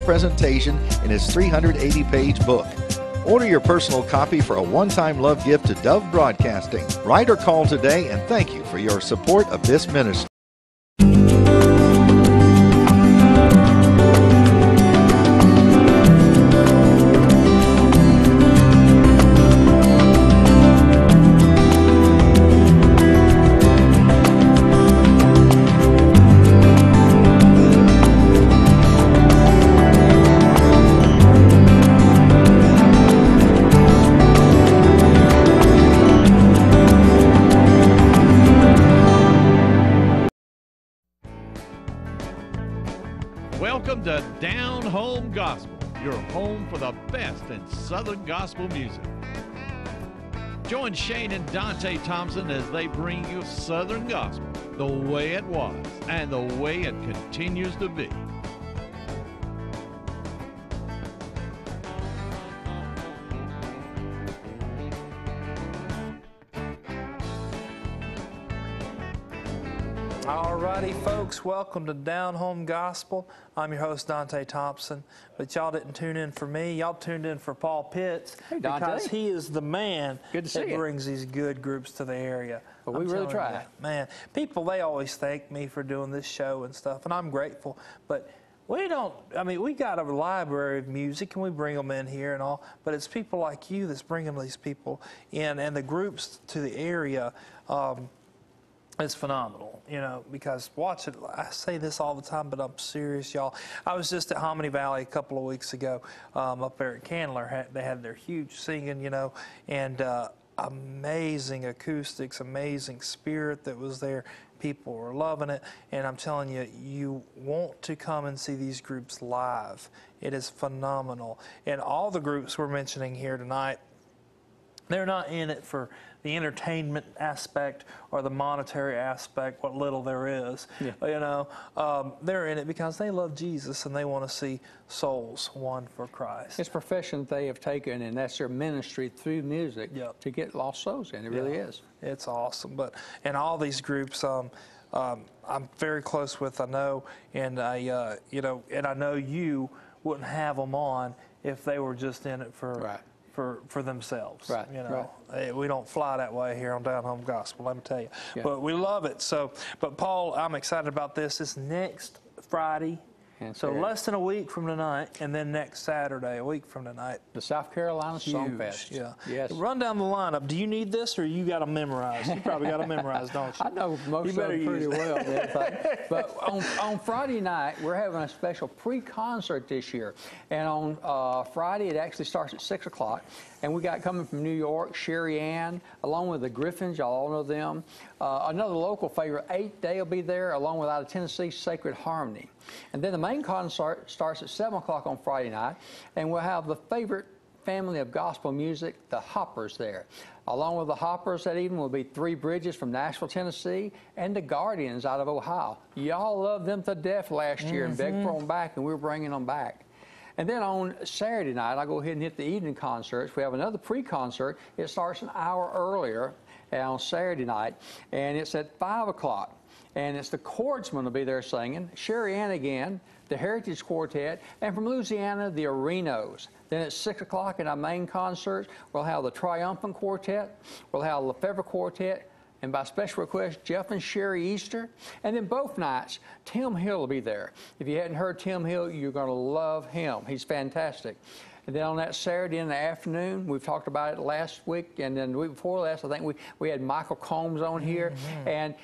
presentation in his 380-page book. Order your personal copy for a one-time love gift to Dove Broadcasting. Write or call today, and thank you for your support of this ministry. Welcome to Down Home Gospel, your home for the best in Southern gospel music. Join Shane and Dante Thompson as they bring you Southern gospel the way it was and the way it continues to be. Alrighty, folks, welcome to Down Home Gospel. I'm your host, Dante Thompson, but y'all didn't tune in for me. Y'all tuned in for Paul Pitts, because he is the man that brings these good groups to the area. Well, we really try. Man, people, they always thank me for doing this show and stuff, and I'm grateful, but we don't, I mean, we got a library of music and we bring them in here and all, but it's people like you that's bringing these people in, and the groups to the area. It's phenomenal, you know, because watch it. I say this all the time, but I'm serious, y'all. I was just at Hominy Valley a couple of weeks ago up there at Candler. They had their huge singing, you know, and amazing acoustics, amazing spirit that was there. People were loving it, and I'm telling you, you want to come and see these groups live. It is phenomenal. And all the groups we're mentioning here tonight, they're not in it for the entertainment aspect or the monetary aspect, what little there is. Yeah. You know, they're in it because they love Jesus and they want to see souls won for Christ. It's a profession they have taken, and that's their ministry through music to get lost souls in. It really is. It's awesome. And all these groups, I'm very close with, I know, and you know, and I know you wouldn't have them on if they were just in it for themselves. Right. You know, we don't fly that way here on Down Home Gospel, let me tell you. Yeah. But we love it. So, but Paul, I'm excited about this. It's next Friday. So less than a week from tonight, and then next Saturday, a week from tonight. The South Carolina Songfest. Yeah. Yes. Run down the lineup. Do you need this, or you got to memorize? You probably got to memorize, don't you? I know most of them pretty well. But on Friday night, we're having a special pre-concert this year. And on Friday, it actually starts at 6 o'clock. And we got coming from New York, Sherry Ann, along with the Griffins, y'all all know them. Another local favorite, 8 Day will be there, along with out of Tennessee, Sacred Harmony. And then the main concert starts at 7 o'clock on Friday night, and we'll have the favorite family of gospel music, the Hoppers, there. Along with the Hoppers that evening will be Three Bridges from Nashville, Tennessee, and the Guardians out of Ohio. Y'all loved them to death last year and begged for them back, and we're bringing them back. And then on Saturday night, I'll go ahead and hit the evening concerts. We have another pre-concert. It starts an hour earlier on Saturday night, and it's at 5 o'clock. And it's the Chordsmen will be there singing, Sherry Ann again, the Heritage Quartet, and from Louisiana, the Arenos. Then at 6 o'clock in our main concerts, we'll have the Triumphant Quartet, we'll have the Lefebvre Quartet, and by special request, Jeff and Sherry Easter. And then both nights, Tim Hill will be there. If you hadn't heard Tim Hill, you're going to love him. He's fantastic. And then on that Saturday in the afternoon, we've talked about it last week, and then the week before last, I think we had Michael Combs on here. And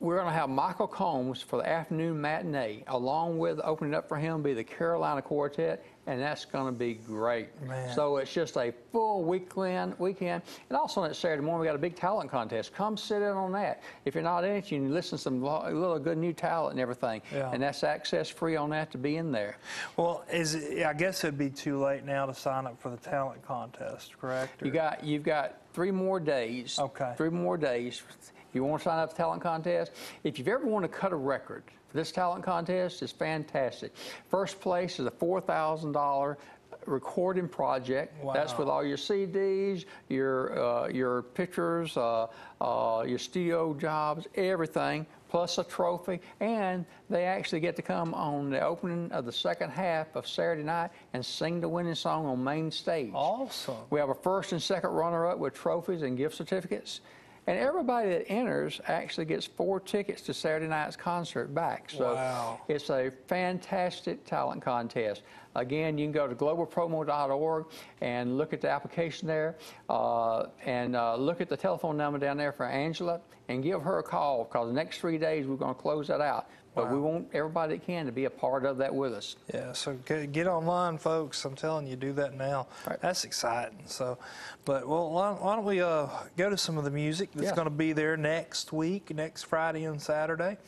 we're going to have Michael Combs for the afternoon matinee, along with opening up for him be the Carolina Quartet, and that's going to be great. Man. So it's just a full weekend. And also on that Saturday morning, we got a big talent contest. Come sit in on that. If you're not in it, you can listen to some little good new talent and everything. Yeah. And that's access free on that to be in there. Well, I guess it'd be too late now to sign up for the talent contest, correct? Or? You've got 3 more days. Okay. 3 more days. If you want to sign up for the talent contest, if you've ever wanted to cut a record, this talent contest is fantastic. First place is a $4,000 recording project. Wow. That's with all your CDs, your pictures, your studio jobs, everything. plus a trophy, and they actually get to come on the opening of the second half of Saturday night and sing the winning song on main stage. Awesome. We have a first and second runner-up with trophies and gift certificates. And everybody that enters actually gets 4 tickets to Saturday night's concert back. So wow. It's a fantastic talent contest. Again, you can go to globalpromo.org and look at the application there, and look at the telephone number down there for Angela and give her a call, because the next 3 days we're going to close that out. But wow. we want everybody that can to be a part of that with us. Yeah, so get online, folks. I'm telling you, do that now. Right. That's exciting. So, but well, why don't we go to some of the music that's going to be there next week, next Friday and Saturday.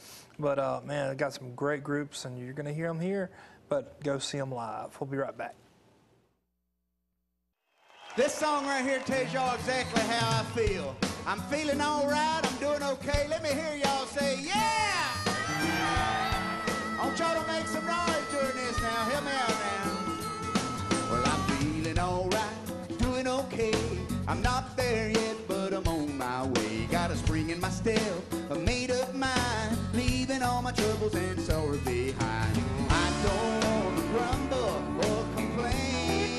But man, I got some great groups, and you're going to hear them here. But go see them live. We'll be right back. This song right here tells y'all exactly how I feel. I'm feeling all right. I'm doing okay. Let me hear y'all say, yeah! I want y'all to make some noise during this now. Help me out now. Well, I'm feeling all right, doing okay. I'm not there yet, but I'm on my way. Got a spring in my step, a made-up mind, leaving all my troubles and sorrows behind. I don't want to grumble or complain,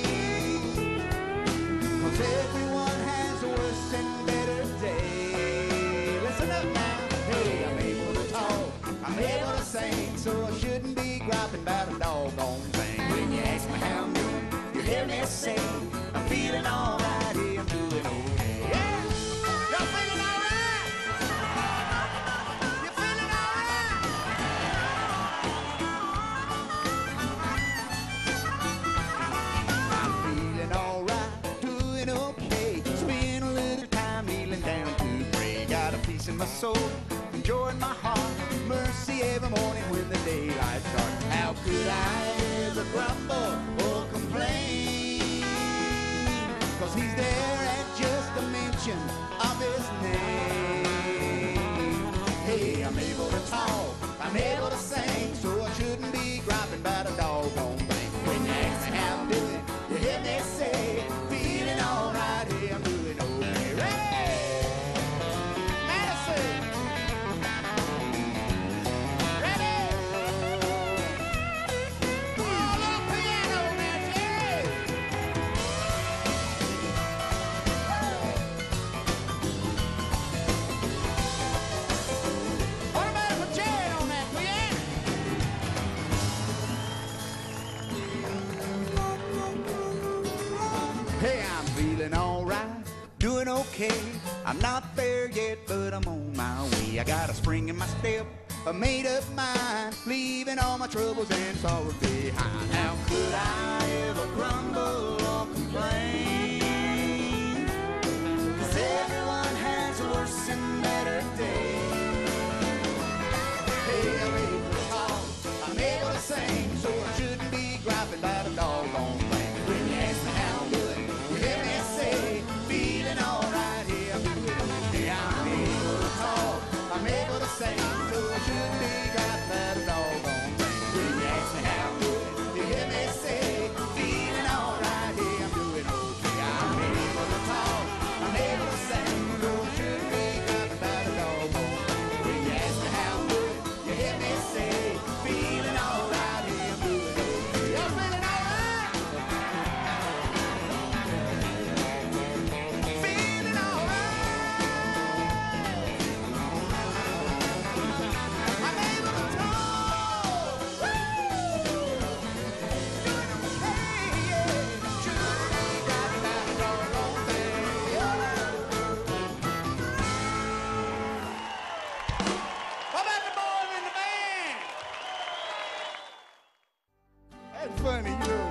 'cause everyone has a worse and better day. Listen up now. Hey, I'm able to talk, I'm able to sing, so I shouldn't be griping about a doggone thing. When you ask me how I'm doing, you hear me say, I'm feeling all right, yeah, I'm doing okay. Yeah! Y'all feeling all right? You feeling all right? I'm feeling all right, doing okay. Spend a little time kneeling down to pray. Got a peace in my soul, joy in my heart, mercy every morning when the daylight starts. How could I ever grumble or complain? 'Cause he's there at just a mention of his name. Hey, I'm able to talk, I'm able to sing, so I shouldn't be griping about a doggone thing. When you ask me how I'm doing, you hear me say, feeling all right, hey, I'm doing okay. Hey! Madison! Hey, I'm feeling all right, doing okay. I'm not there yet, but I'm on my way. I got a spring in my step, a made-up mind, leaving all my troubles and sorrows behind. How could I ever grumble or complain? 'Cause everyone has a worse and better day. Hey, I'm able to talk, I'm able to sing, so I shouldn't be griping about a doggone thing. When you ask me how I'm doing, you hear me say, feeling all right, yeah, I'm doing okay. I'm able to talk, I'm able to sing, so I shouldn't be griping about a doggone thing. When you ask me how I'm doing, you hear me say, feeling all right, yeah, I'm doing okay. I'm able to talk, I'm able to sing, so I shouldn't be griping about a doggone thing. When you ask me how I'm doing, you hear me say, feeling all right, yeah, I'm doing okay. Y'all feeling all right? Feeling all right. I'm able to talk. Woo! Doing okay, yeah. Shouldn't be griping about a doggone thing. What about the boys in the band? That's funny, you know.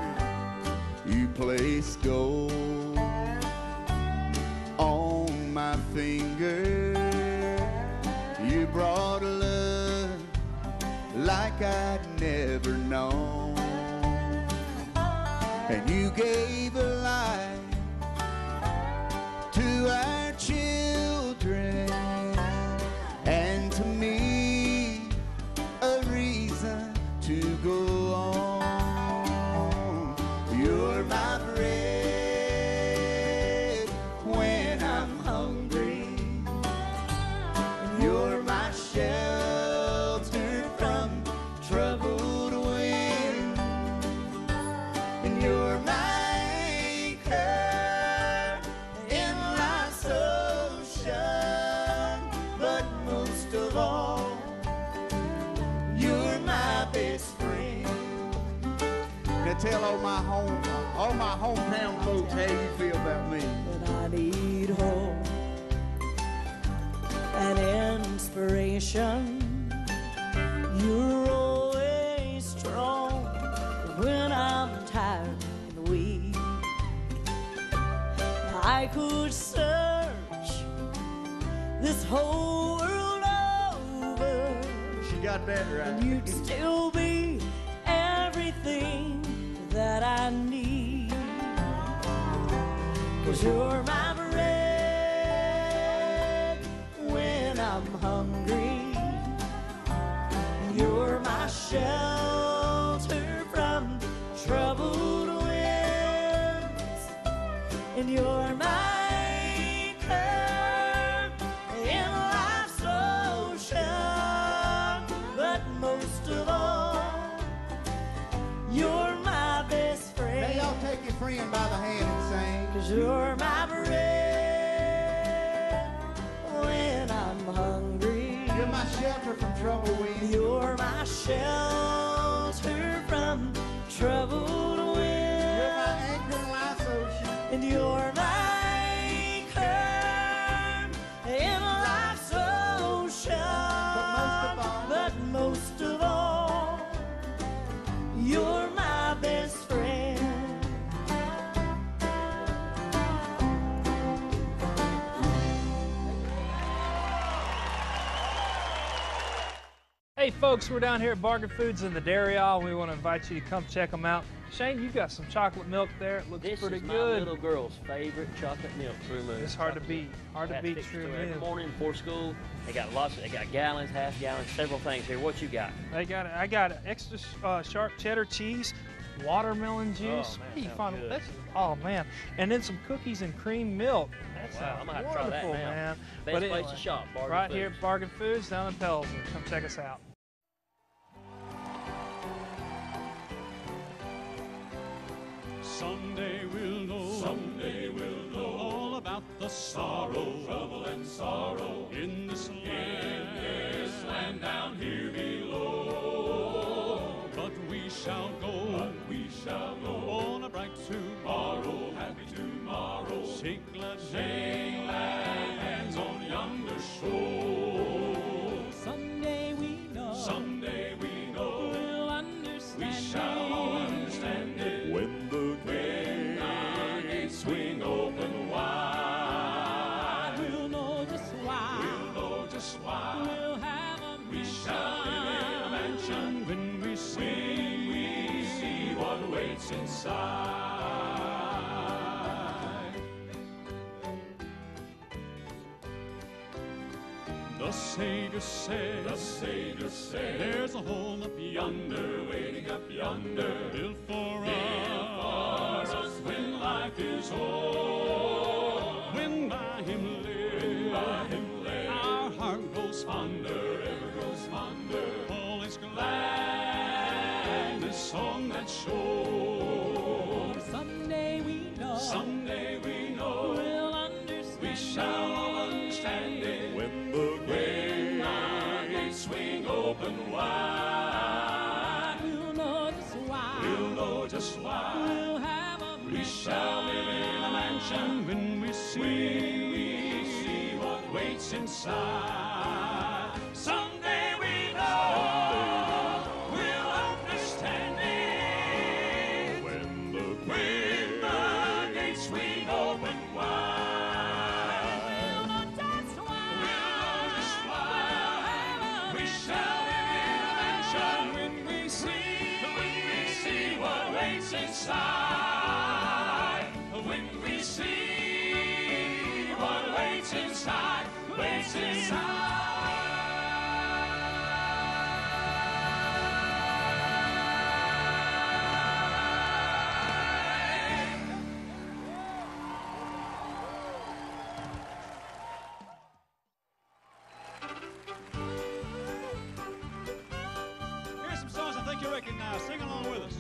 You placed gold on my finger. You brought a love like I'd never known. And you gave a life to our children, and to me a reason to go on. You're my bread when I'm hungry. You're my shelter Now tell all my hometown folks how you feel about me. But I need hope and inspiration. You're always strong when I'm tired and weak. I could search this whole world over. She got that right. And you'd still be everything that I need. 'Cause you're my bread when I'm hungry. You're my shelter from troubled winds. And you're my curb in life's ocean. But most of all, you're my best friend. Now y'all take your friend by the hand and sing. 'Cause you're my bread when I'm hungry. You're my shelter from trouble winds. You're my shelter from troubled winds. You're my anchor in life's ocean. And you're my curb in life's ocean. But most of all, you're my best friend. Hey folks, we're down here at Bargain Foods in the dairy aisle. We want to invite you to come check them out. Shane, you got some chocolate milk there. It looks pretty This is good. my little girl's favorite chocolate milk, True Moon. It's hard to beat. Hard to beat True Every Moon. morning before school, they got gallons, half gallons, several things here. What you got? I got extra sharp cheddar cheese, watermelon juice. man, Hey, sounds good. oh man, and then some cookies and cream milk. That Wow, sounds I'm gonna have to try that wonderful, now. man. Best But place to shop, Bargain right Foods. here at Bargain Foods down in Pelzer. Come check us out. Someday we'll know all about the sorrow, trouble and sorrow in this land down here below. But we shall go on a bright tomorrow, happy tomorrow. Shake glad hands on yonder shore. Someday we know We'll understand. we shall understand it when the gates swing open wide. We'll know just why. We'll have a We shall live in a mansion when we see what waits inside. The Savior said, there's a home up yonder, waiting up yonder, built for us when life is o'er. When by Him led, our heart grows fonder, ever grows fonder. All is gladness song that shore. Someday we know. We'll understand. we shall understand it when the gates swing open wide. We'll know just why. We'll have a We shall live in a mansion when we see what waits inside. Someday we know we'll understand it when the gates swing open wide. We'll know just why. We shall live in a mansion when we see what waits inside. When we see what waits inside, waits inside. Here's some songs I think you recognize. Sing along with us.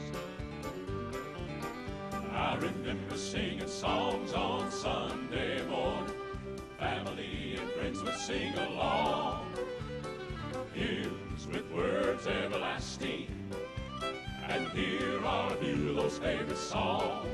I remember singing songs on Sunday morning. Family and friends would sing along. Hymns with words everlasting. and hear our hero's favorite song.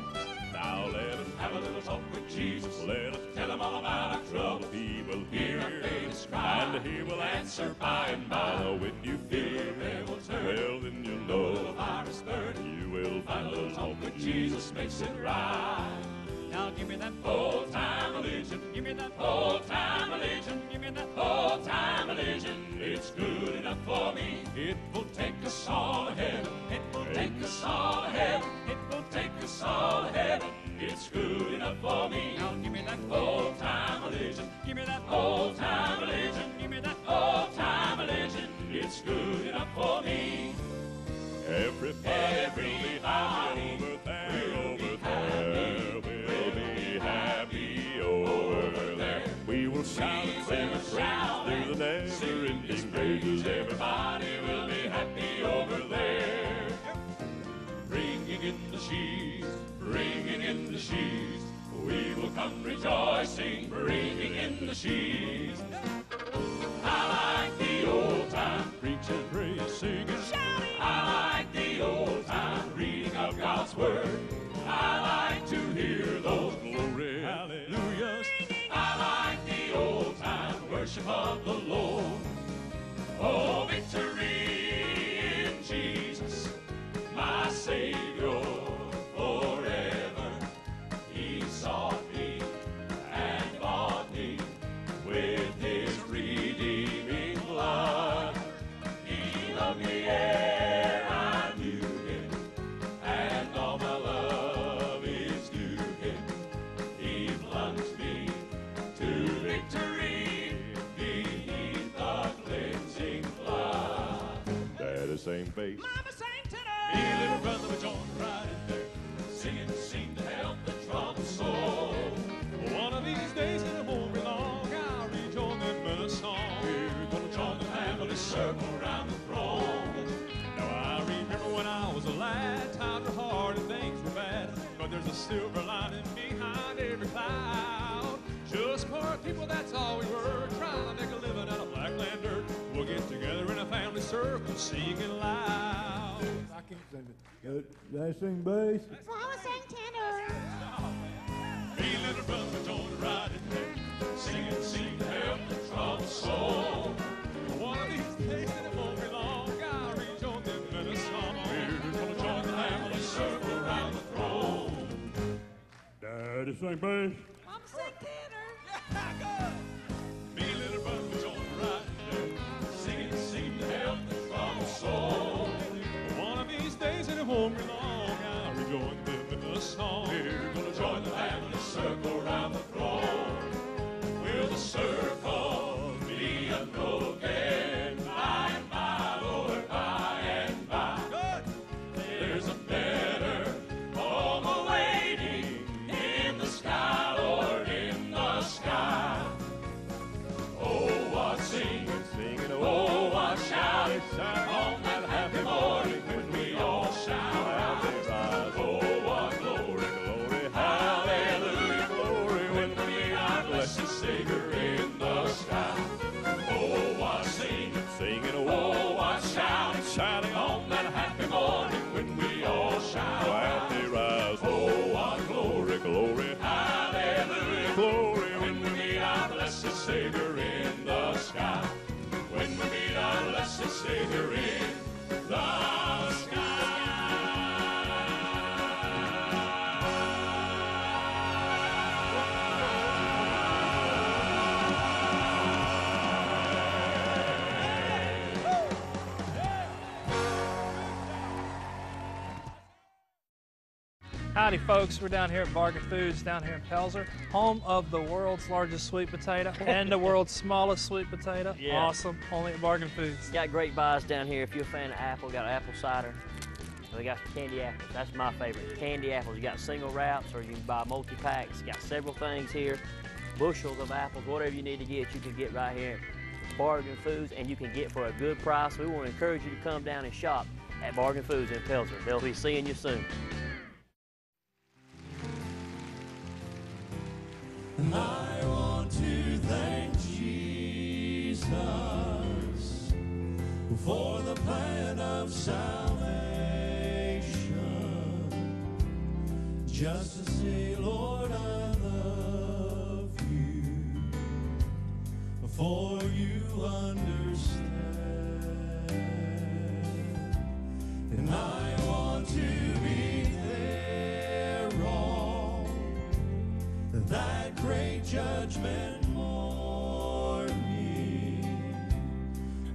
Now let us have a little talk with Jesus. Let us tell him all about our trouble. He will hear our faintest cry, and he will answer by and by. When you fear, they will turn. Well, then you'll know the fire is burning. You will find a little talk with Jesus makes it right. Now give me that old-time religion. Give me that old-time religion. Give me that old-time religion. It's good enough for me. It will take us all to heaven. It will take us all to heaven. It will take us all to heaven. It's good enough for me. Now give me that old-time religion. Give me that old-time religion. Give me that old-time religion. It's good enough for me. Everybody will be happy over there, over there. We'll be happy over there. We will shout and sing and praise through the never-ending days. Everybody will be happy over there. Bringing in the sheaves, bringing in the sheaves. We will come rejoicing, bringing in the sheaves. I like the old time preaching, praise, singing, shouting. I like the old time reading of God's word. I like to hear those glory hallelujahs. I like the old time worship of the Lord. Oh, victory in Jesus, my Savior forever. He sought me and bought me with his redeeming blood. He loved me ere I knew him, and all my love is due him. He plunged me to victory beneath the cleansing blood. Daddy, same bass. Mama, same tenor. Me, little brother, we joined right in there. Singing seemed to help the troubled soul. One of these days, and it won't be long, I'll rejoin them in a song. We're gonna join the family circle around the throne. Now I remember when I was a lad, times were hard and things were bad, but there's a silver lining behind every cloud. Just poor people, that's all we were, trying to make a living out of black land dirt. We'll get together in a family circle, singing loud. I can't sing it. Good. They sing bass. Mama sang tenor. Me, little brother, joined right in there. Singing seemed to help the troubled soul. One of these days, and it won't be long, I'll rejoin them in a song. We're gonna join the family circle around the throne. Daddy sing bass. Mama sang tenor. Me, little brother, joined right in there. Singing seemed to help the troubled soul. One of these days, and it won't be long, I'll rejoin them in a song. We're gonna join the family circle around the throne. Will the circle be unbroken by and by, Lord, by and by? Good. There's a better home awaiting in the sky, Lord, in the sky. Oh, what singing, singing, oh, what shouting, on that happy morning when we all shout. Oh, what glory, glory, hallelujah, glory, when we meet our blessed Savior in the sky. Oh, what singing, singing, oh, what shouting, shouting on that happy morning when we all shout. Happy rise, oh, what glory, glory, hallelujah, glory, when we meet our blessed Savior in the sky. When we meet our blessed Savior in the sky. Howdy, folks. We're down here at Bargain Foods down here in Pelzer, home of the world's largest sweet potato and the world's smallest sweet potato. Yeah. Awesome. Only at Bargain Foods. Got great buys down here. If you're a fan of apple, got apple cider. They got candy apples. That's my favorite. Candy apples. You got single wraps or you can buy multi-packs. Got several things here. Bushels of apples. Whatever you need to get, you can get right here at Bargain Foods, and you can get for a good price. We want to encourage you to come down and shop at Bargain Foods in Pelzer. They'll be seeing you soon. I want to thank Jesus for the plan of salvation. just to say, Lord, I love you, for you understand. And I want to be there on that great judgment morning,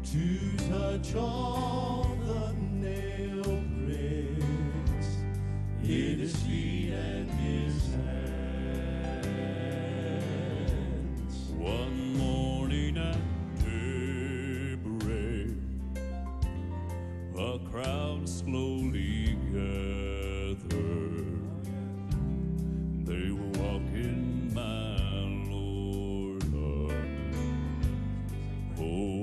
to touch all the nail prints in his feet and his hands. One morning at daybreak, a crowd slowly gathered. They were walking my Lord up, oh,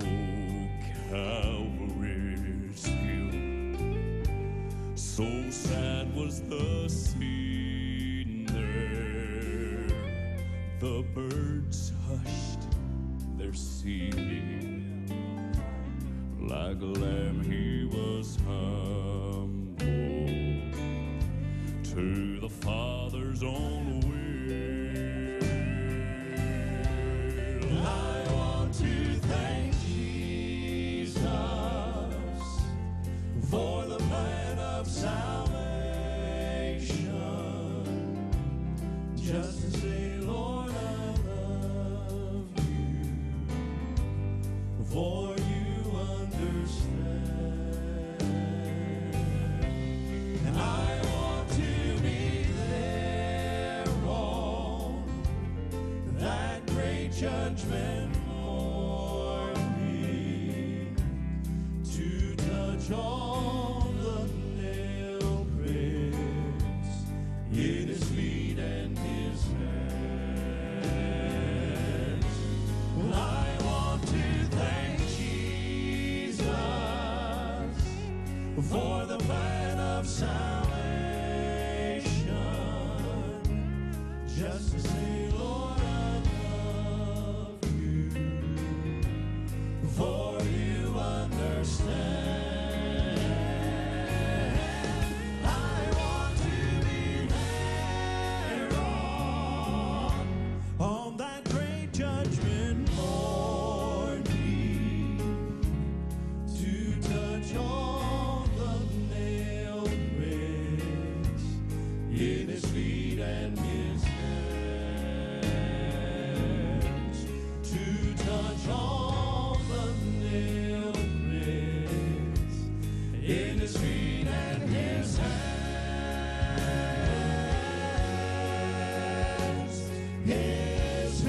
Calvary's hill. So sad was the scene there. The birds hushed their singing. Like a lamb he was humble to the Father's own will. I want to thank Jesus for the plan of salvation, just to say, Lord, I love you, for you understand. And I want to be there on that great judgment morning, to touch all the nail prints in his feet and his hands. Well, I want to thank Jesus for the plan of salvation, just to say, Lord, I love you, for you understand. I want to be there on that great judgment morning, to touch all the nail prints in his feet and his hands, to touch all the nail prints in his feet and his hands, his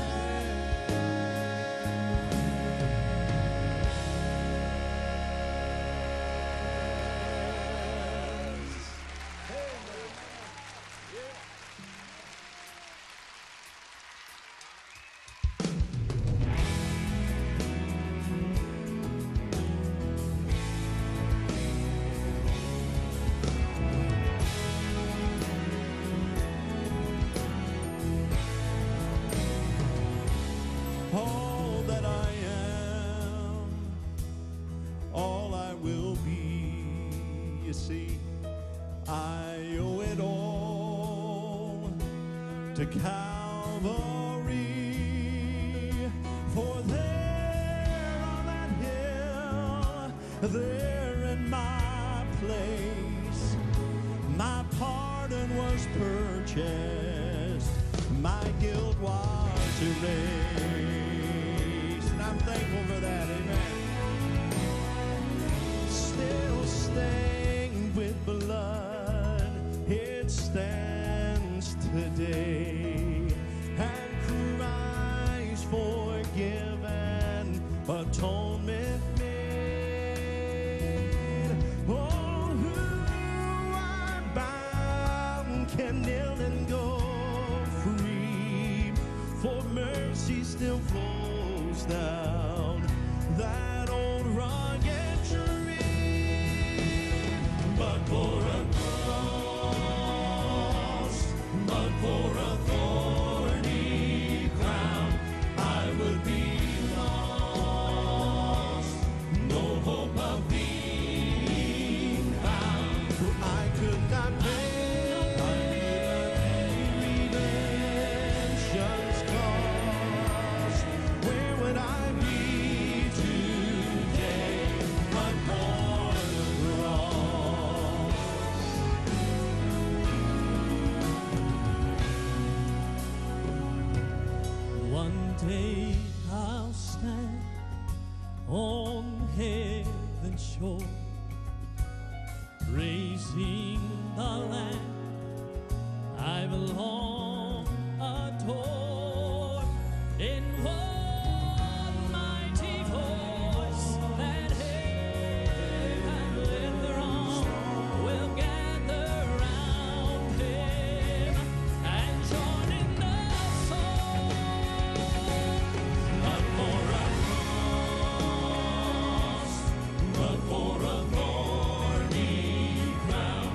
all that I am, all I will be. You see, I owe it all to Calvary, for there on that hill, there in my place, my pardon was purchased, my guilt was erased, and I'm thankful for that, amen. Still stained with blood, it stands today, and Christ forgiven, atonement made. Oh, who are bound can kneel and go free, for mercy still flows down that old rugged tree. But for a cross, but for a thorny crown, I would be lost, no hope of being found. For I could not pay stand on heaven's shore, praising the land I've long adored. In one mighty voice that heaven and throng will gather round him and join in the song. Not for a cross, but for a thorny crown,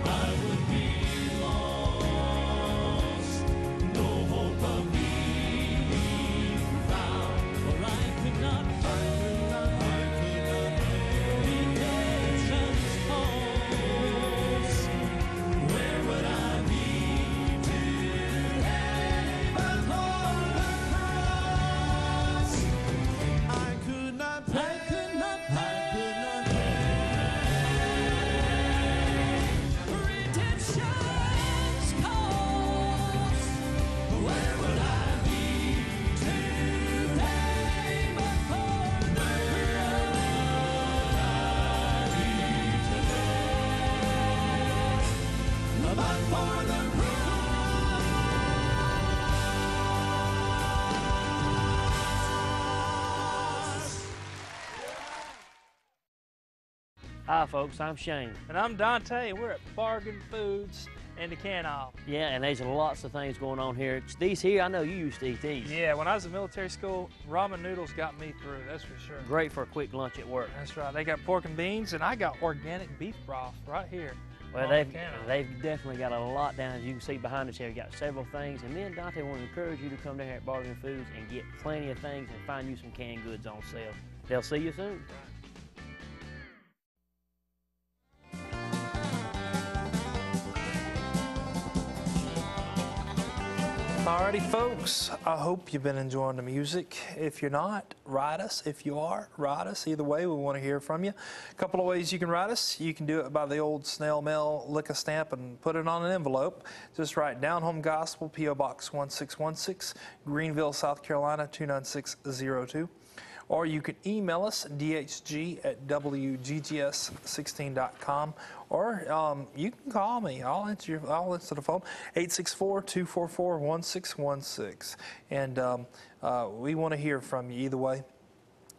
I would be lost. No hope of being found, for I could not redemption's cause. Where would I be today but for the cross? I could not pay. Redemption's cause. Where would I be today but for the cross? But for the cross. Hi, folks. I'm Shane. And I'm Dante, and we're at Bargain Foods in the can aisle. Yeah, and there's lots of things going on here. These here, I know you used to eat these. Yeah, when I was in military school, ramen noodles got me through, that's for sure. Great for a quick lunch at work. That's right. They got pork and beans, and I got organic beef broth right here. Well, on they've the can aisle. definitely got a lot down, as you can see behind us here. We've got several things, and me and Dante want to encourage you to come down here at Bargain Foods and get plenty of things and find you some canned goods on sale. They'll see you soon. Alrighty, folks, I hope you've been enjoying the music. If you're not, write us. If you are, write us. Either way, we want to hear from you. A couple of ways you can write us. You can do it by the old snail mail, lick a stamp and put it on an envelope. Just write Down Home Gospel, P.O. Box 1616, Greenville, South Carolina, 29602. Or you can email us, dhg@wggs16.com, or you can call me. I'll answer the phone, 864-244-1616. And we want to hear from you either way.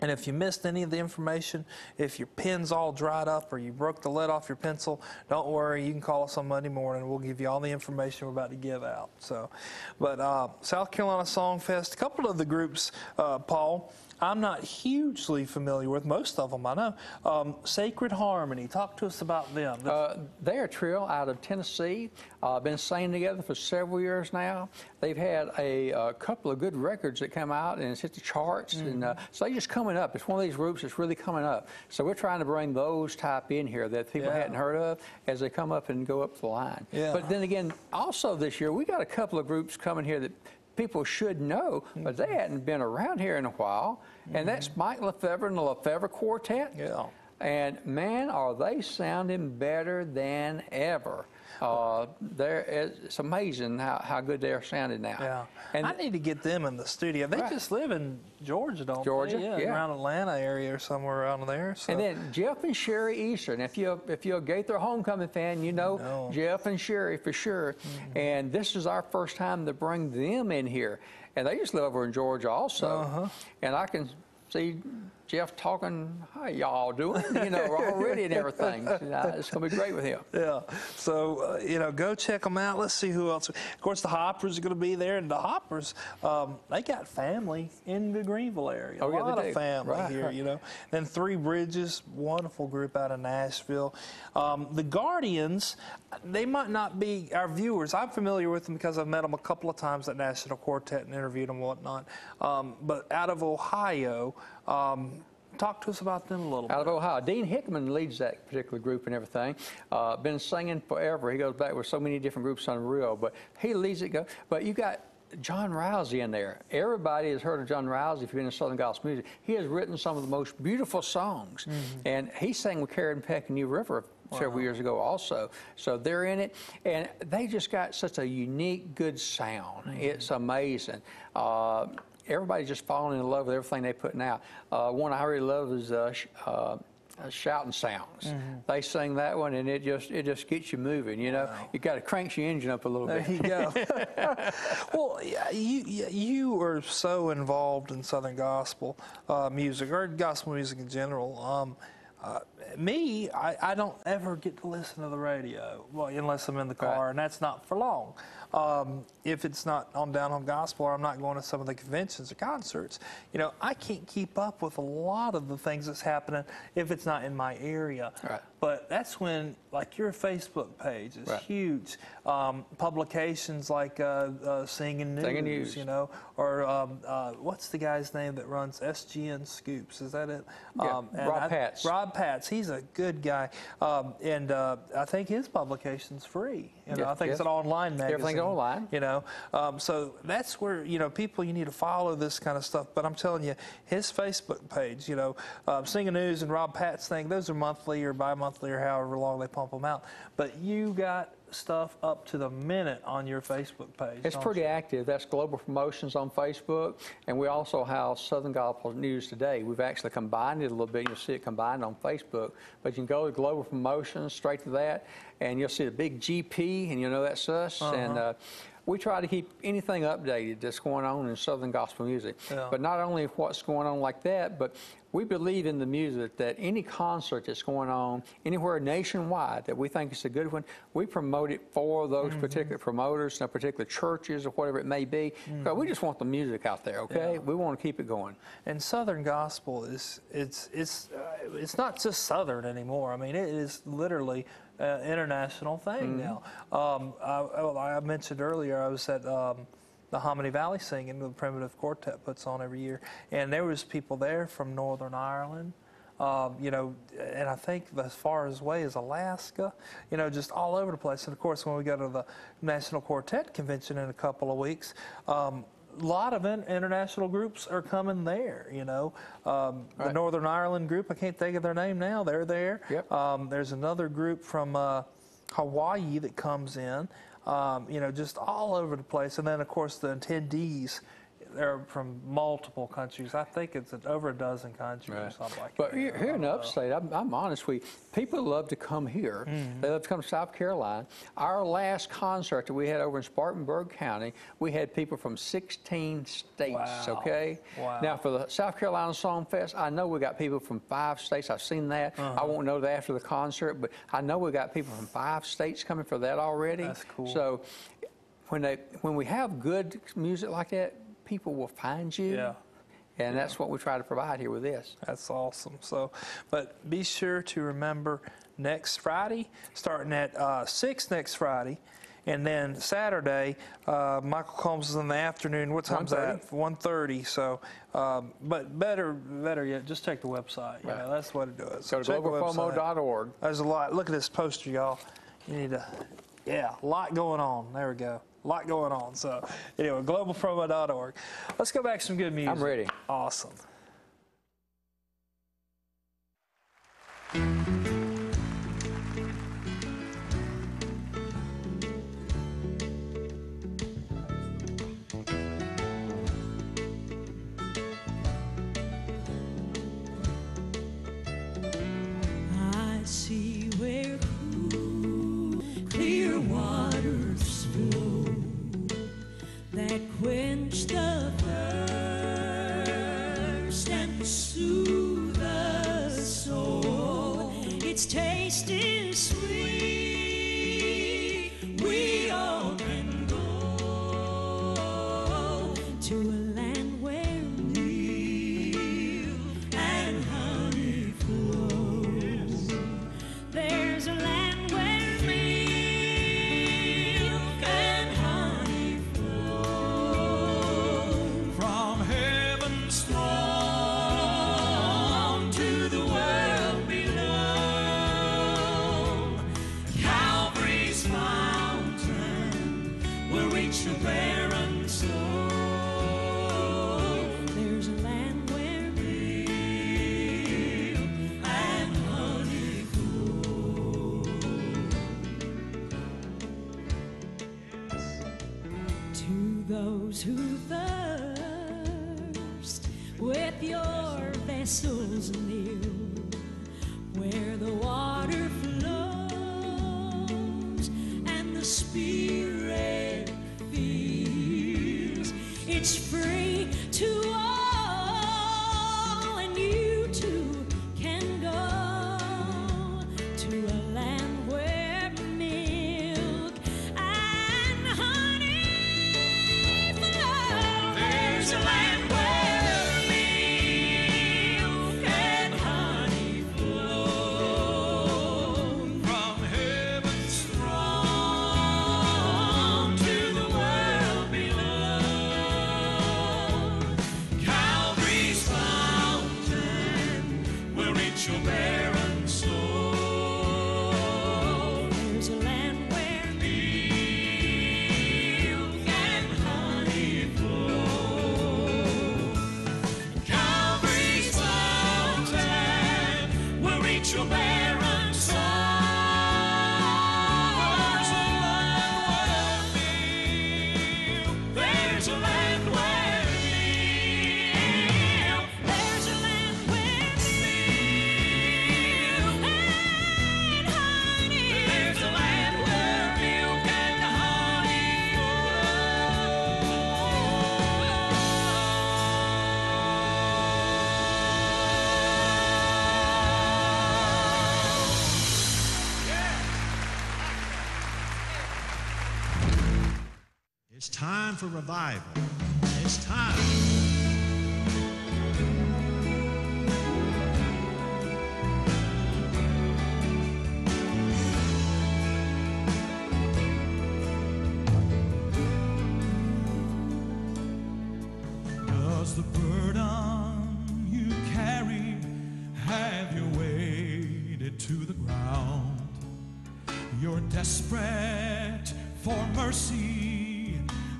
And if you missed any of the information, if your pen's all dried up or you broke the lead off your pencil, don't worry. You can call us on Monday morning. We'll give you all the information we're about to give out. So, but South Carolina Songfest, a couple of the groups, Paul, I'm not hugely familiar with. Most of them I know. Sacred Harmony, talk to us about them. They're a trio out of Tennessee. Been singing together for several years now. They've had a couple of good records that come out and it's hit the charts. And so they're just coming up. It's one of these groups that's really coming up. So we're trying to bring those type in here that people hadn't heard of as they come up and go up the line. But then again, also this year, we got a couple of groups coming here that people should know, but they hadn't been around here in a while. And that's Mike Lefevre and the Lefevre Quartet. And man, are they sounding better than ever. It's amazing how good they're sounding now. And I need to get them in the studio. They just live in Georgia, don't they? Yeah. Around Atlanta area or somewhere around there. So. And then Jeff and Sherry Eastern. If you're a Gaither Homecoming fan, you know Jeff and Sherry for sure. And this is our first time to bring them in here. And they just live over in Georgia also. And I can see Jeff talking, how y'all doing? You know, already and everything. It's going to be great with him. So, go check them out. Let's see who else. Of course, the Hoppers are going to be there. And the Hoppers, they got family in the Greenville area. A lot of family here, you know. Then Three Bridges, wonderful group out of Nashville. The Guardians, they might not be our viewers. I'm familiar with them because I've met them a couple of times at National Quartet and interviewed them and whatnot. But out of Ohio, talk to us about them a little bit. Out of Ohio. Dean Hickman leads that particular group and everything. Been singing forever. He goes back with so many different groups on Rio, but he leads it. But you got John Rousey in there. Everybody has heard of John Rousey if you've been in Southern gospel music. He has written some of the most beautiful songs. And he sang with Karen Peck and New River several years ago also. So they're in it. And they just got such a unique, good sound. It's amazing. everybody's just falling in love with everything they're putting out. One I really love is Shouting Sounds. They sing that one, and it just gets you moving. You know, you got to crank your engine up a little bit. There you go. Well, you are so involved in Southern gospel music, or gospel music in general. Me, I don't ever get to listen to the radio, well, unless I'm in the car, and that's not for long. If it's not on Down Home Gospel, or I'm not going to some of the conventions or concerts, you know, I can't keep up with a lot of the things that's happening if it's not in my area. Right. But that's when, like, your Facebook page is huge. Publications like Singing News, you know, or what's the guy's name that runs SGN Scoops? Is that it? Yeah, Rob Patz. Rob Patz, he's a good guy, and I think his publication's free. You know, I think it's an online magazine. Everything's online. You know, so that's where, you know, people, you need to follow this kind of stuff. But I'm telling you, his Facebook page, you know, Singing News and Rob Patz thing, those are monthly or bi-monthly or however long they pump them out. But you got stuff up to the minute on your Facebook page. It's pretty active. That's Global Promotions on Facebook, and we also have Southern Gospel News Today. We've actually combined it a little bit. You'll see it combined on Facebook, but you can go to Global Promotions, straight to that, and you'll see the big GP, and you'll know that's us. And we try to keep anything updated that's going on in Southern gospel music. But not only what's going on like that, but we believe in the music that any concert that's going on anywhere nationwide that we think is a good one, we promote it for those particular promoters, particular churches or whatever it may be. Because we just want the music out there, okay? We want to keep it going. And Southern gospel it's not just Southern anymore. I mean, it is literally international thing now. I mentioned earlier I was at the Hominy Valley Singing, the Primitive Quartet puts on every year, and there was people there from Northern Ireland, you know, and I think as far away as Alaska, you know, just all over the place. And of course, when we go to the National Quartet Convention in a couple of weeks, a lot of international groups are coming there, you know. The Northern Ireland group, I can't think of their name now, they're there. There's another group from Hawaii that comes in, you know, just all over the place. And then, of course, the attendees, they're from multiple countries. I think it's over a dozen countries or something like that. But here in the upstate, I'm honest with you, people love to come here. They love to come to South Carolina. Our last concert that we had over in Spartanburg County, we had people from 16 states, okay? Now, for the South Carolina Songfest, I know we got people from 5 states. I've seen that. I won't know that after the concert, but I know we got people from 5 states coming for that already. That's cool. So when we have good music like that, people will find you, and that's what we try to provide here with this. That's awesome. So, but be sure to remember next Friday, starting at 6 next Friday, and then Saturday, Michael Combs is in the afternoon. What time's that? 1:30. So, but better yet, just check the website. You know, that's what it does. Go to globalpromo.org. There's a lot. Look at this poster, y'all. You need to, a lot going on. There we go. A lot going on. So, anyway, globalpromo.org. Let's go back to some good music. I'm ready. Awesome. I see where cool, clear waters flow that quench the thirst and soothe the soul. Its taste is sweet. We all can go to a land where milk and honey flows. There's a land where milk and honey flow. From heaven's throne to the world below, Calvary's fountain will reach the barren soul. There's a land where milk and honey flow. To those who thirst with your vessels new, where the water flows and the Spirit feels. It's free to all, and you too can go to a land where milk and honey flow. There's a land where milk and honey flow from heaven's throne to the world below. Calvary's fountain will reach your barren soul. There's a land where milk and honey flow. Calvary's fountain will reach your barren soul. There's a land where milk, there's a land where milk and honey. There's a land where milk and honey It's time for revival. It's time. Does the burden you carry have you weighted to the ground? You're desperate for mercy,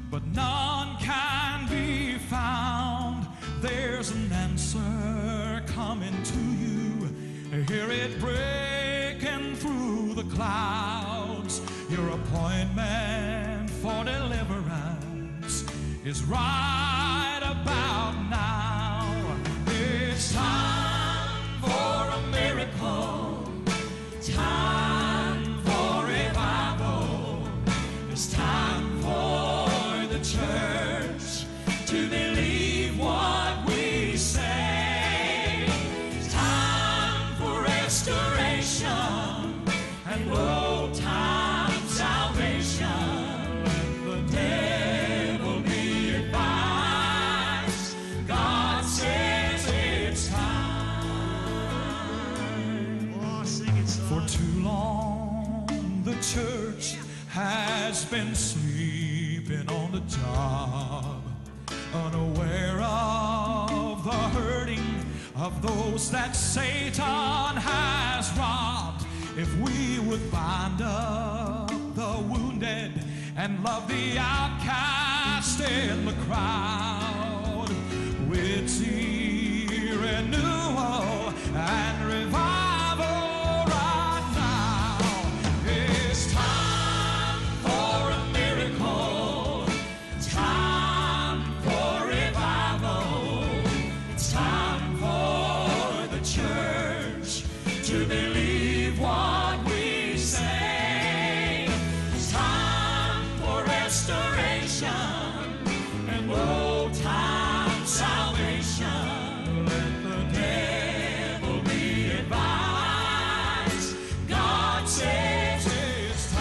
but none can be found. There's an answer coming to you. Hear it breaking through the clouds. Your appointment for deliverance is right about now. It's time for a miracle. Time for revival. It's time for the church to believe what we say. It's time for restoration and old time salvation. Let the devil be advised. God says it's time. Oh, sing it, son. For too long, the church has been sleeping on the job, unaware of the hurting of those that Satan has robbed. If we would bind up the wounded and love the outcast in the crowd, we'd see renewal and revival right now. It's time for a miracle. It's time for revival. It's time for the church to believe what we say. It's time for restoration and old time salvation. Let the devil be advised. God says it's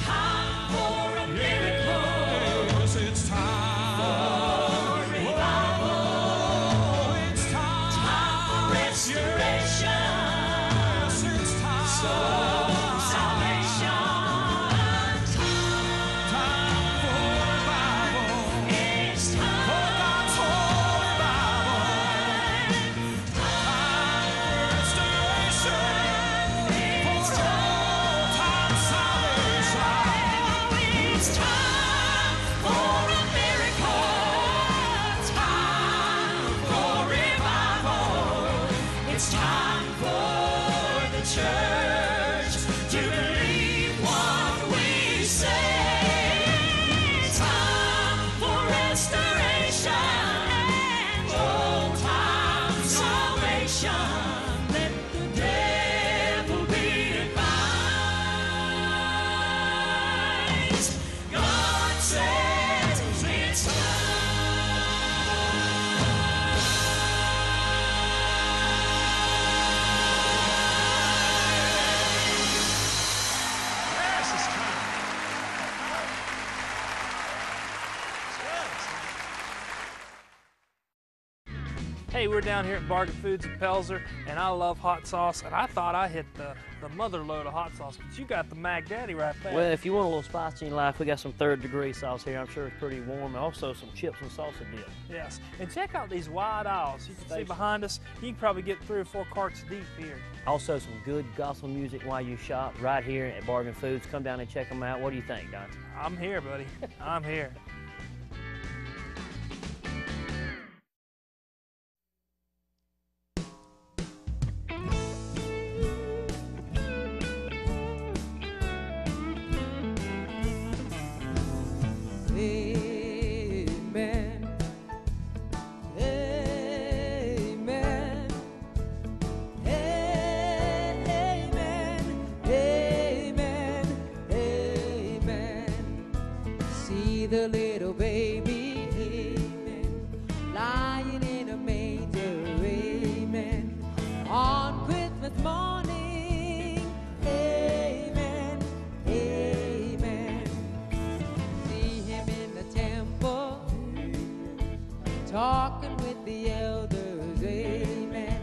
time for a miracle. Yes, it's time for revival. It's time for restoration. Yes, it's time for salvation. Time for Hey, we're down here at Bargain Foods in Pelzer, and I love hot sauce, and I thought I hit the mother load of hot sauce, but you got the Mac Daddy right there. Well, if you want a little spicy in life, we got some 3rd degree sauce here. I'm sure it's pretty warm. And also some chips and salsa dip. Yes, and check out these wide aisles. You can see behind us, you can probably get 3 or 4 carts deep here. Also some good gospel music while you shop right here at Bargain Foods. Come down and check them out. What do you think, Don? I'm here, buddy. I'm here. The little baby, amen, lying in a manger, amen, on Christmas morning, amen, amen. See him in the temple, talking with the elders, amen,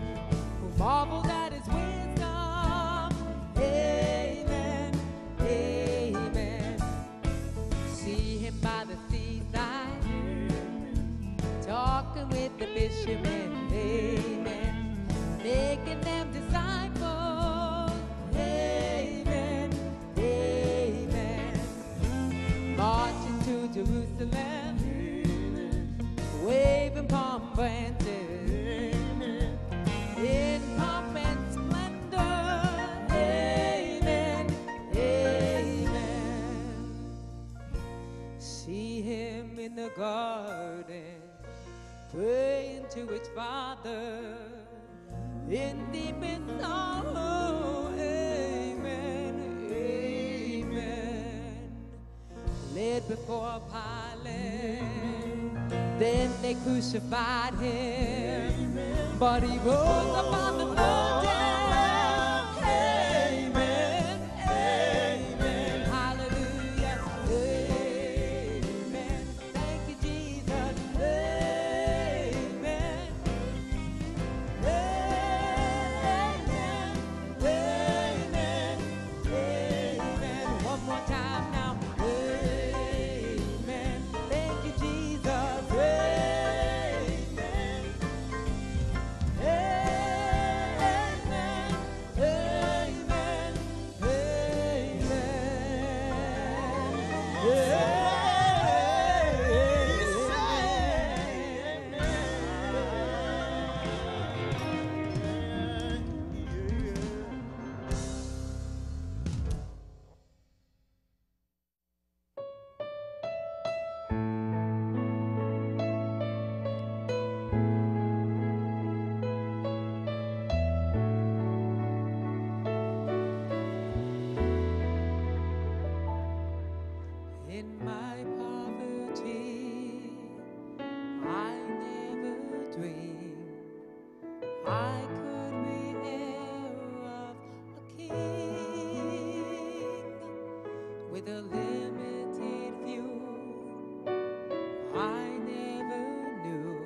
who marveled at his wisdom, amen, amen. See him by the seaside, talking with the fishermen, amen, making them disciples, amen, amen. Marching to Jerusalem, waving palm branches, in pomp and splendor, amen, amen. See him in the garden, praying to his Father, in deepest sorrow, amen, amen. Led before Pilate, then they crucified him, but he rose up on the 3rd day, amen, amen, hallelujah, amen, thank you, Jesus, amen, amen, amen, amen, one more time now, amen, thank you, Jesus, amen, amen, amen, in my poverty, I never dreamed I could be heir of a king. With a limited view, I never knew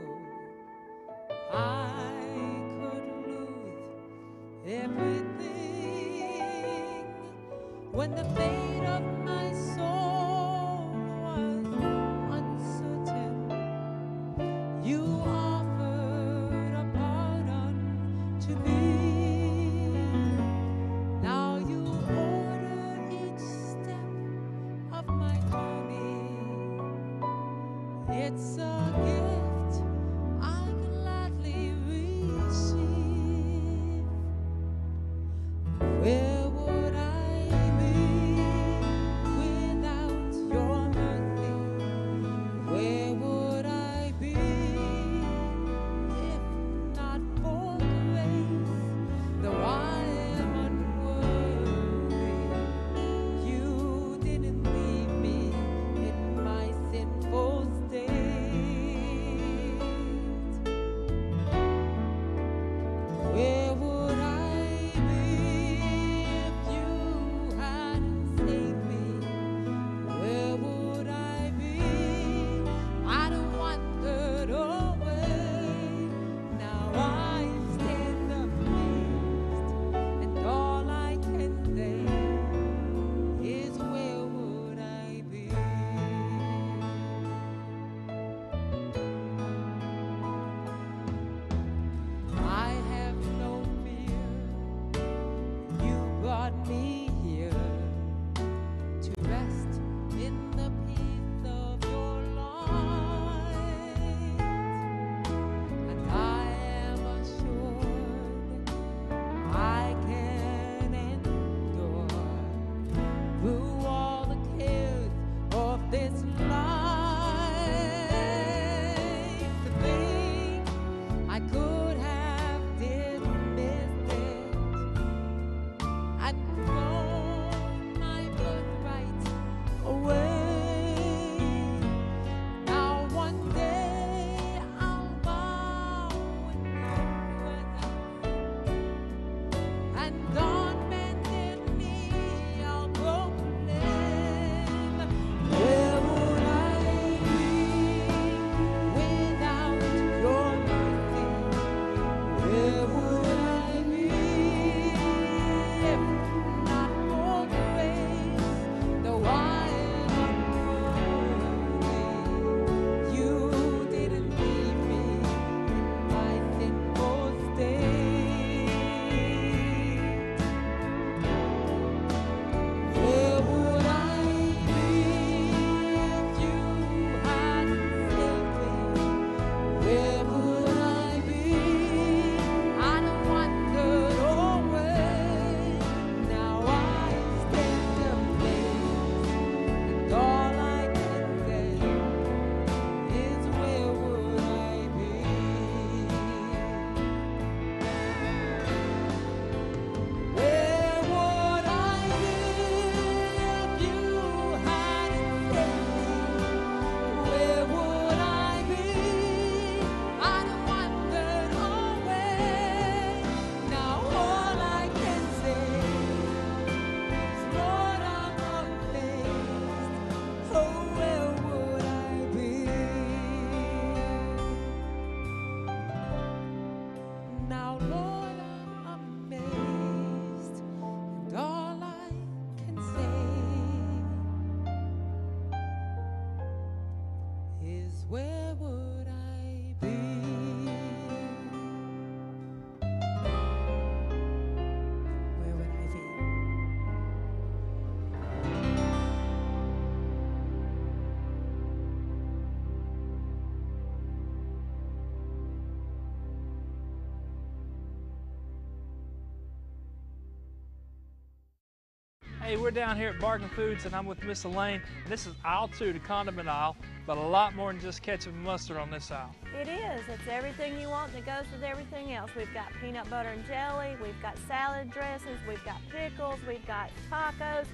I could lose everything. When the fate of my soul was uncertain, you offered a pardon to me. Now you order each step of my journey. It's a gift I gladly receive. Where would I be without your mercy? Where would I be if not for grace? Though I am unworthy, you didn't leave me in my sinful state. where would I be? Where would I be? Hey, we're down here at Bargain Foods, and I'm with Miss Elaine. This is aisle 2, the condiment aisle, but a lot more than just ketchup and mustard on this aisle. It is. It's everything you want that goes with everything else. We've got peanut butter and jelly, we've got salad dressings, we've got pickles, we've got tacos,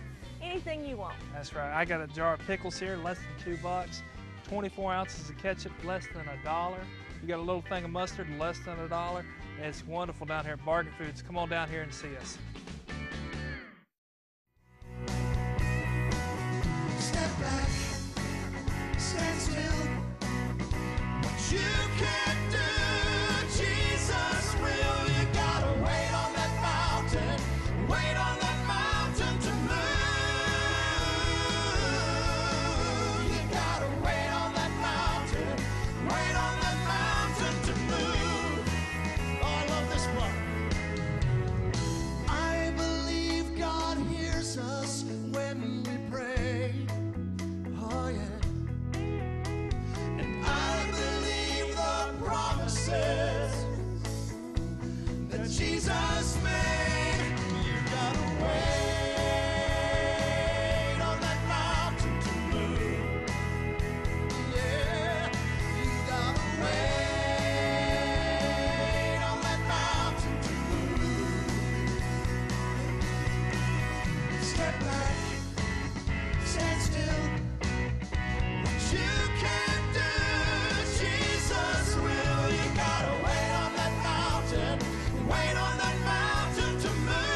anything you want. That's right. I got a jar of pickles here, less than $2. 24 ounces of ketchup, less than $1. You got a little thing of mustard, less than $1. And it's wonderful down here at Bargain Foods. Come on down here and see us. Step back, stand still. What you can do, Jesus will. You gotta wait on that mountain, wait on that mountain to move. You gotta wait on that mountain, wait on that mountain to move. Oh, I love this part. I believe God hears us when we pray. Oh yeah. And I believe the promises that Jesus made. You gotta wait on that mountain to move. Yeah, you gotta wait on that mountain to move. Step back, stand still. What you can do, Jesus will. You gotta wait on that mountain, wait on that mountain to move.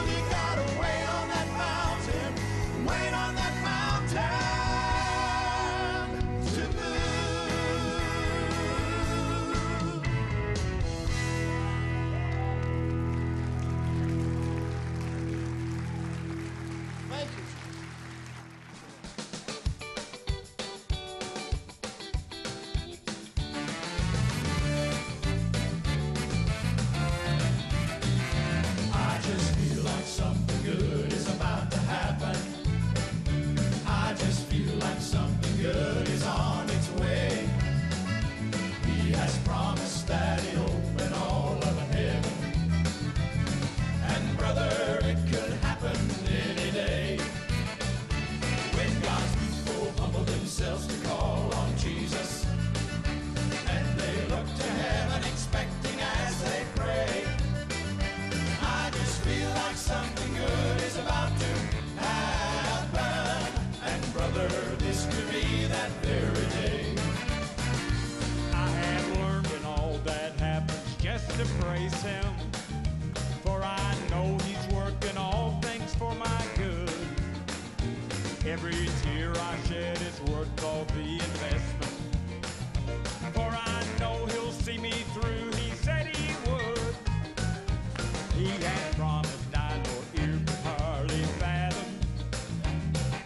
You gotta wait on that mountain, wait on that mountain to move. Thank you. I just feel like something good is about to happen. I just feel like something good is on its way. He has promised that he'll open all of heaven. And brother, it could happen any day. When God's people humble themselves to call on Jesus, and they look to heaven expecting as they pray. I just feel like something good is about to happen. And brother, this could be that very day. I have learned in all that happens just to praise him, for I know he's working all things for my good. Every tear I shed is worth all the investment, for I know he'll see me through, he said he would. He has promised I no ear could hardly fathom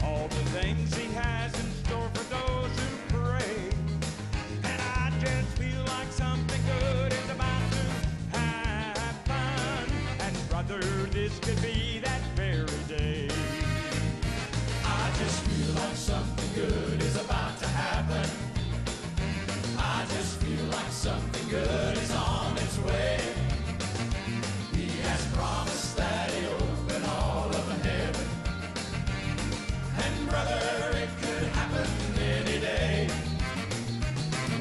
all the things he has in store for those who pray. And I just feel like something good is about to happen. And brother, this could be that very day. I just feel like something good is about to happen. I just feel like something good is on its way. He has promised that he'll open all of heaven. And brother, it could happen any day.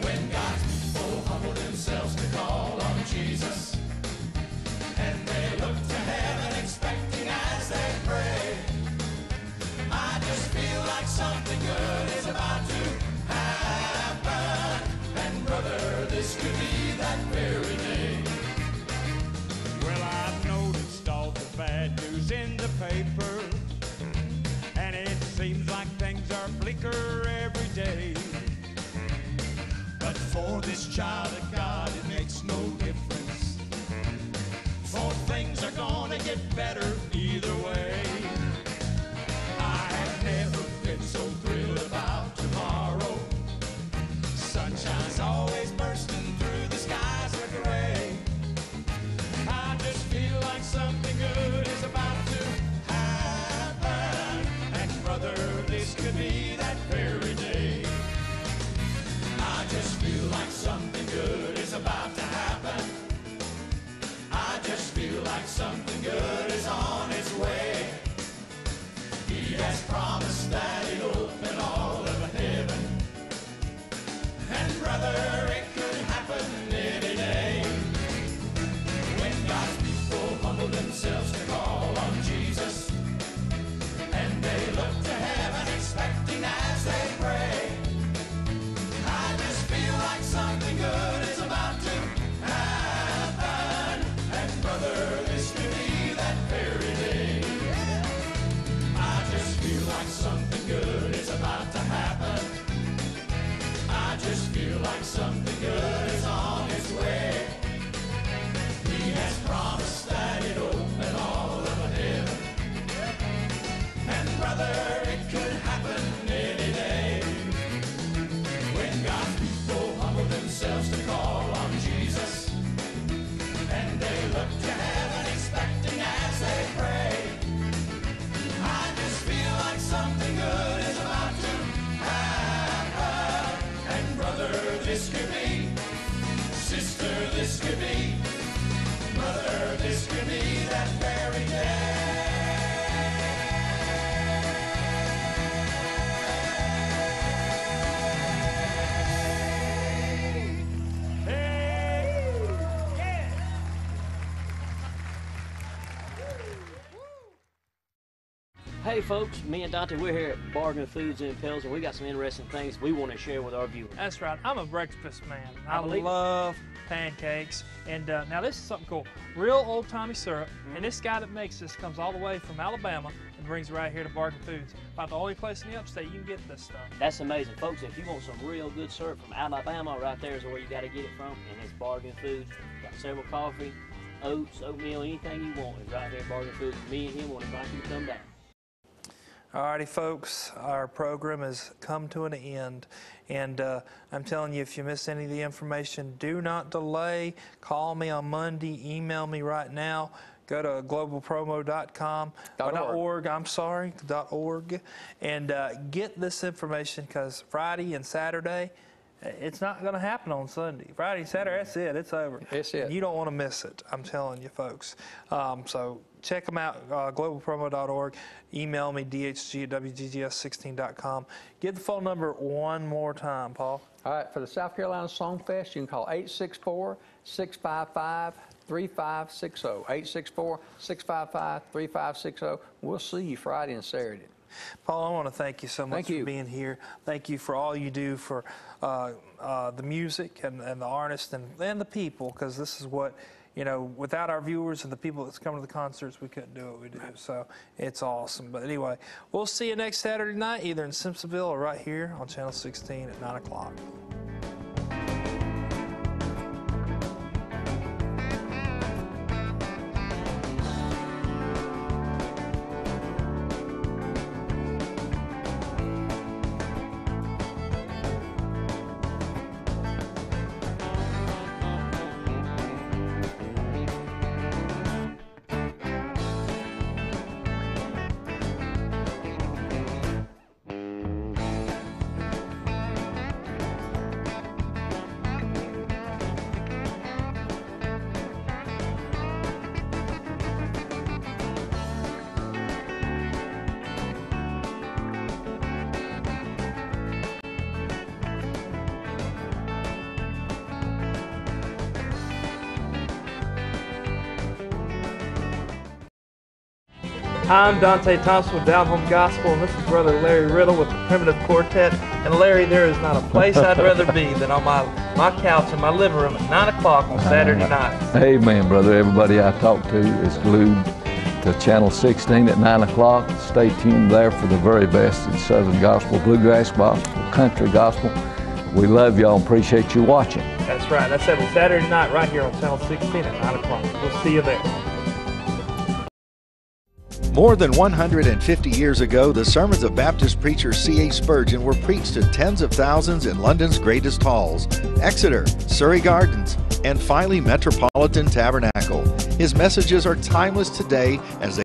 When God's people humble themselves to call on Jesus, and they look to heaven expecting as they pray. I just feel like something good is about to happen. And brother, this could be that very day. Well, I've noticed all the bad news in the paper, and it seems like things are bleaker every day. But for this child of God, it makes no difference. For things are gonna get better either way. I have never been so thrilled this could be that very day. I just feel like something good is about to happen. I just feel like something good is on its way. He has promised that he'll open all of heaven. And brother, it could happen any day. When God's people humble themselves to call on Jesus, and they look to heaven expecting as they pray, I just feel like something good is about to happen. And brother, this could be that very day. I just feel like something good is about to happen. I just feel like something good is on its way. He has promised that he'd open all of heaven. And brother, it could happen any day. When God's people humble themselves to call on Jesus, and they look to heaven expecting as they pray, I just feel like something good is about to happen. And brother, this could be, sister, this could be, brother, this could be that very day. Hey folks, me and Dante, we're here at Bargain Foods in Pilsen. We got some interesting things we want to share with our viewers. That's right. I'm a breakfast man. I believe it. love pancakes. And now this is something cool. Real old-timey syrup. And this guy that makes this comes all the way from Alabama and brings it right here to Bargain Foods. About the only place in the upstate you can get this stuff. That's amazing. Folks, if you want some real good syrup from Alabama, right there is where you got to get it from. And it's Bargain Foods. Got several coffee, oats, oatmeal, anything you want is right here at Bargain Foods. Me and him want to invite you to come down. Alrighty, folks, our program has come to an end, and I'm telling you, if you miss any of the information, do not delay. Call me on Monday, email me right now. Go to globalpromo.com, .org, I'm sorry, .org, and get this information, because Friday and Saturday, it's not going to happen on Sunday. Friday and Saturday, that's it. It's over. That's it. You don't want to miss it. I'm telling you, folks. So check them out, globalpromo.org. Email me, dhg@wggs16.com. Get the phone number one more time, Paul. All right, for the South Carolina Songfest, you can call 864-655-3560. 864-655-3560. We'll see you Friday and Saturday. Paul, I want to thank you so much for being here. Thank you for all you do for the music and the artists and the people, because this is what, you know, without our viewers and the people that's come to the concerts, we couldn't do what we do. So it's awesome. But anyway, we'll see you next Saturday night, either in Simpsonville or right here on Channel 16 at 9 o'clock. Hi, I'm Dante Thompson with Down Home Gospel, and this is Brother Larry Riddle with the Primitive Quartet. And Larry, there is not a place I'd rather be than on my couch in my living room at 9 o'clock on Saturday night. Amen, brother. Everybody I talk to is glued to Channel 16 at 9 o'clock. Stay tuned there for the very best in Southern Gospel, Bluegrass Gospel, Country Gospel. We love y'all and appreciate you watching. That's right. That's every Saturday night right here on Channel 16 at 9 o'clock. We'll see you there. More than 150 years ago, the sermons of Baptist preacher C.A. Spurgeon were preached to tens of thousands in London's greatest halls, Exeter, Surrey Gardens, and finally Metropolitan Tabernacle. His messages are timeless today as they